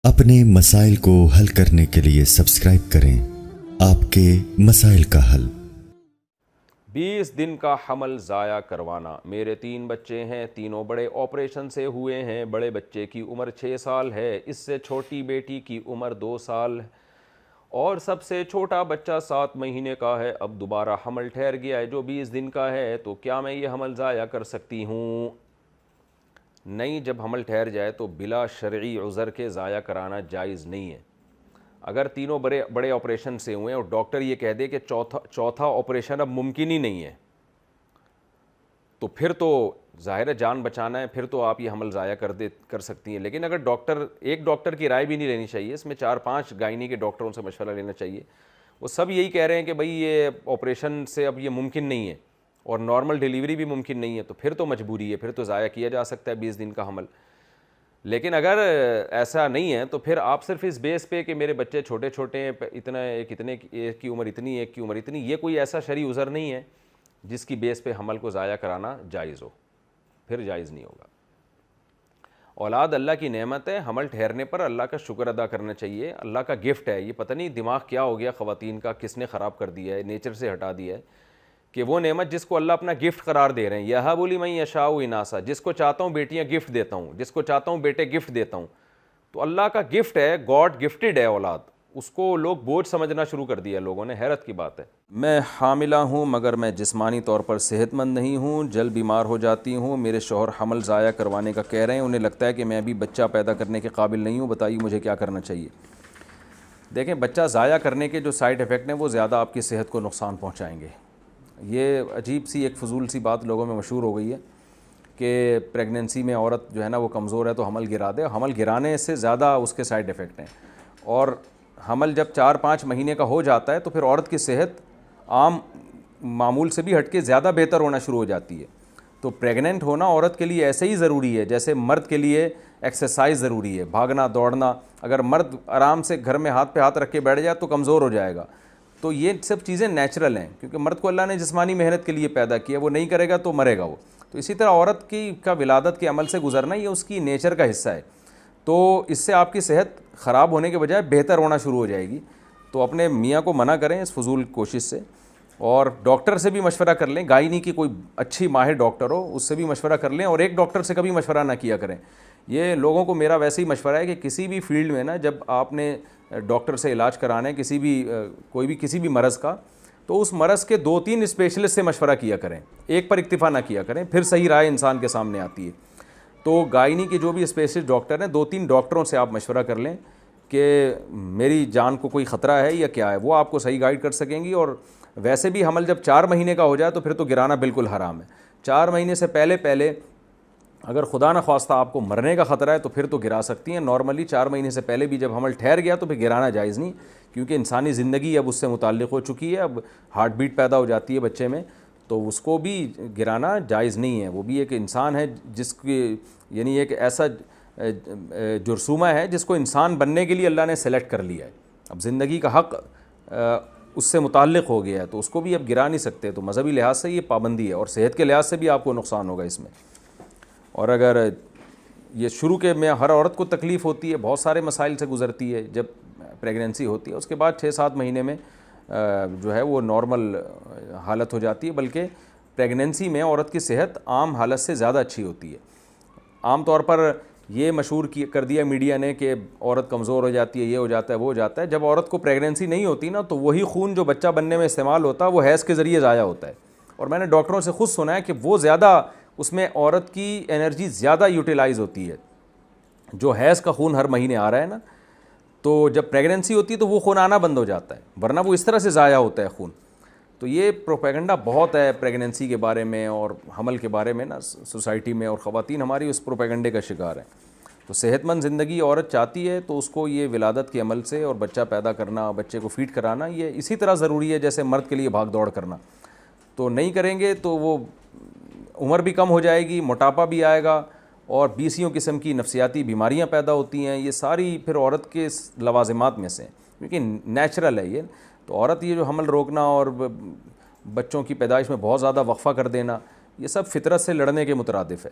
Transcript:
اپنے مسائل کو حل کرنے کے لیے سبسکرائب کریں آپ کے مسائل کا حل۔ 20 دن کا حمل ضائع کروانا۔ میرے 3 بچے ہیں، تینوں بڑے آپریشن سے ہوئے ہیں۔ بڑے بچے کی عمر 6 سال ہے، اس سے چھوٹی بیٹی کی عمر 2 سال اور سب سے چھوٹا بچہ 7 مہینے کا ہے۔ اب دوبارہ حمل ٹھہر گیا ہے جو 20 دن کا ہے، تو کیا میں یہ حمل ضائع کر سکتی ہوں؟ نہیں، جب حمل ٹھہر جائے تو بلا شرعی عذر کے ضائع کرانا جائز نہیں ہے۔ اگر تینوں بڑے آپریشن سے ہوئے اور ڈاکٹر یہ کہہ دے کہ چوتھا آپریشن اب ممکن ہی نہیں ہے، تو پھر تو ظاہر ہے جان بچانا ہے، پھر تو آپ یہ حمل ضائع کر سکتی ہیں۔ لیکن اگر ایک ڈاکٹر کی رائے بھی نہیں لینی چاہیے، اس میں 4-5 گائنی کے ڈاکٹروں سے مشورہ لینا چاہیے۔ وہ سب یہی کہہ رہے ہیں کہ بھئی یہ آپریشن سے اب یہ ممکن نہیں ہے اور نارمل ڈیلیوری بھی ممکن نہیں ہے، تو پھر تو مجبوری ہے، پھر تو ضائع کیا جا سکتا ہے 20 دن کا حمل۔ لیکن اگر ایسا نہیں ہے تو پھر آپ صرف اس بیس پہ کہ میرے بچے چھوٹے چھوٹے ہیں، ایک کی عمر اتنی، ایک کی عمر اتنی، یہ کوئی ایسا شرعی عذر نہیں ہے جس کی بیس پہ حمل کو ضائع کرانا جائز ہو، پھر جائز نہیں ہوگا۔ اولاد اللہ کی نعمت ہے، حمل ٹھہرنے پر اللہ کا شکر ادا کرنا چاہیے، اللہ کا گفٹ ہے۔ یہ پتہ نہیں دماغ کیا ہو گیا خواتین کا، کس نے خراب کر دیا ہے، نیچر سے ہٹا دیا ہے کہ وہ نعمت جس کو اللہ اپنا گفٹ قرار دے رہے ہیں، یہب لمن یشاء اناثا، جس کو چاہتا ہوں بیٹیاں گفٹ دیتا ہوں، جس کو چاہتا ہوں بیٹے گفٹ دیتا ہوں، تو اللہ کا گفٹ ہے، گاڈ گفٹڈ ہے اولاد، اس کو لوگ بوجھ سمجھنا شروع کر دیا لوگوں نے، حیرت کی بات ہے۔ میں حاملہ ہوں مگر میں جسمانی طور پر صحت مند نہیں ہوں، جلد بیمار ہو جاتی ہوں، میرے شوہر حمل ضائع کروانے کا کہہ رہے ہیں، انہیں لگتا ہے کہ میں ابھی بچہ پیدا کرنے کے قابل نہیں ہوں، بتائیے مجھے کیا کرنا چاہیے؟ دیکھیں، بچہ ضائع کرنے کے جو سائیڈ ایفیکٹ ہیں وہ زیادہ آپ کی صحت کو نقصان پہنچائیں گے۔ یہ عجیب سی ایک فضول سی بات لوگوں میں مشہور ہو گئی ہے کہ پریگننسی میں عورت جو ہے نا وہ کمزور ہے تو حمل گرا دے۔ حمل گرانے سے زیادہ اس کے سائیڈ ایفیکٹ ہیں، اور حمل جب 4-5 مہینے کا ہو جاتا ہے تو پھر عورت کی صحت عام معمول سے بھی ہٹ کے زیادہ بہتر ہونا شروع ہو جاتی ہے۔ تو پریگننٹ ہونا عورت کے لیے ایسے ہی ضروری ہے جیسے مرد کے لیے ایکسرسائز ضروری ہے، بھاگنا دوڑنا۔ اگر مرد آرام سے گھر میں ہاتھ پہ ہاتھ رکھ کے بیٹھ جائے تو کمزور ہو جائے گا۔ تو یہ سب چیزیں نیچرل ہیں، کیونکہ مرد کو اللہ نے جسمانی محنت کے لیے پیدا کیا، وہ نہیں کرے گا تو مرے گا وہ۔ تو اسی طرح عورت کا ولادت کے عمل سے گزرنا یہ اس کی نیچر کا حصہ ہے، تو اس سے آپ کی صحت خراب ہونے کے بجائے بہتر ہونا شروع ہو جائے گی۔ تو اپنے میاں کو منع کریں اس فضول کوشش سے، اور ڈاکٹر سے بھی مشورہ کر لیں، گائنی کی کوئی اچھی ماہر ڈاکٹر ہو اس سے بھی مشورہ کر لیں، اور ایک ڈاکٹر سے کبھی مشورہ نہ کیا کریں۔ یہ لوگوں کو میرا ویسے ہی مشورہ ہے کہ کسی بھی فیلڈ میں نا، جب آپ نے ڈاکٹر سے علاج کرانا ہے کسی بھی مرض کا، تو اس مرض کے 2-3 اسپیشلسٹ سے مشورہ کیا کریں، ایک پر اکتفا نہ کیا کریں، پھر صحیح رائے انسان کے سامنے آتی ہے۔ تو گائنی کے جو بھی اسپیشلسٹ ڈاکٹر ہیں، 2-3 ڈاکٹروں سے آپ مشورہ کر لیں کہ میری جان کو کوئی خطرہ ہے یا کیا ہے، وہ آپ کو صحیح گائیڈ کر سکیں گی۔ اور ویسے بھی حمل جب 4 مہینے کا ہو جائے تو پھر تو گرانا بالکل حرام ہے۔ 4 مہینے سے پہلے اگر خدا نہ خواستہ آپ کو مرنے کا خطرہ ہے تو پھر تو گرا سکتی ہیں۔ نارملی 4 مہینے سے پہلے بھی جب حمل ٹھہر گیا تو پھر گرانا جائز نہیں، کیونکہ انسانی زندگی اب اس سے متعلق ہو چکی ہے، اب ہارٹ بیٹ پیدا ہو جاتی ہے بچے میں، تو اس کو بھی گرانا جائز نہیں ہے۔ وہ بھی ایک انسان ہے جس کی یعنی ایک ایسا جرثومہ ہے جس کو انسان بننے کے لیے اللہ نے سلیکٹ کر لیا ہے، اب زندگی کا حق اس سے متعلق ہو گیا ہے، تو اس کو بھی اب گرا نہیں سکتے۔ تو مذہبی لحاظ سے یہ پابندی ہے، اور صحت کے لحاظ سے بھی آپ کو نقصان ہوگا اس میں۔ اور اگر یہ شروع کے میں ہر عورت کو تکلیف ہوتی ہے، بہت سارے مسائل سے گزرتی ہے جب پریگننسی ہوتی ہے، اس کے بعد 6-7 مہینے میں جو ہے وہ نارمل حالت ہو جاتی ہے، بلکہ پریگننسی میں عورت کی صحت عام حالت سے زیادہ اچھی ہوتی ہے۔ عام طور پر یہ مشہور کر دیا میڈیا نے کہ عورت کمزور ہو جاتی ہے، یہ ہو جاتا ہے، وہ ہو جاتا ہے۔ جب عورت کو پریگننسی نہیں ہوتی نا، تو وہی خون جو بچہ بننے میں استعمال ہوتا ہے وہ حیض کے ذریعے ضائع ہوتا ہے، اور میں نے ڈاکٹروں سے خود سنا ہے کہ وہ زیادہ اس میں عورت کی انرجی زیادہ یوٹیلائز ہوتی ہے۔ جو حیض کا خون ہر مہینے آ رہا ہے نا، تو جب پریگننسی ہوتی ہے تو وہ خون آنا بند ہو جاتا ہے، ورنہ وہ اس طرح سے ضائع ہوتا ہے خون۔ تو یہ پروپیگنڈا بہت ہے پریگننسی کے بارے میں اور حمل کے بارے میں نا سوسائٹی میں، اور خواتین ہماری اس پروپیگنڈے کا شکار ہیں۔ تو صحت مند زندگی عورت چاہتی ہے تو اس کو یہ ولادت کے عمل سے اور بچہ پیدا کرنا، بچے کو فیڈ کرانا، یہ اسی طرح ضروری ہے جیسے مرد کے لیے بھاگ دوڑ کرنا۔ تو نہیں کریں گے تو وہ عمر بھی کم ہو جائے گی، موٹاپا بھی آئے گا، اور 20 قسم کی نفسیاتی بیماریاں پیدا ہوتی ہیں۔ یہ ساری پھر عورت کے لوازمات میں سے، کیونکہ نیچرل ہے یہ۔ تو عورت یہ جو حمل روکنا اور بچوں کی پیدائش میں بہت زیادہ وقفہ کر دینا، یہ سب فطرت سے لڑنے کے مترادف ہے۔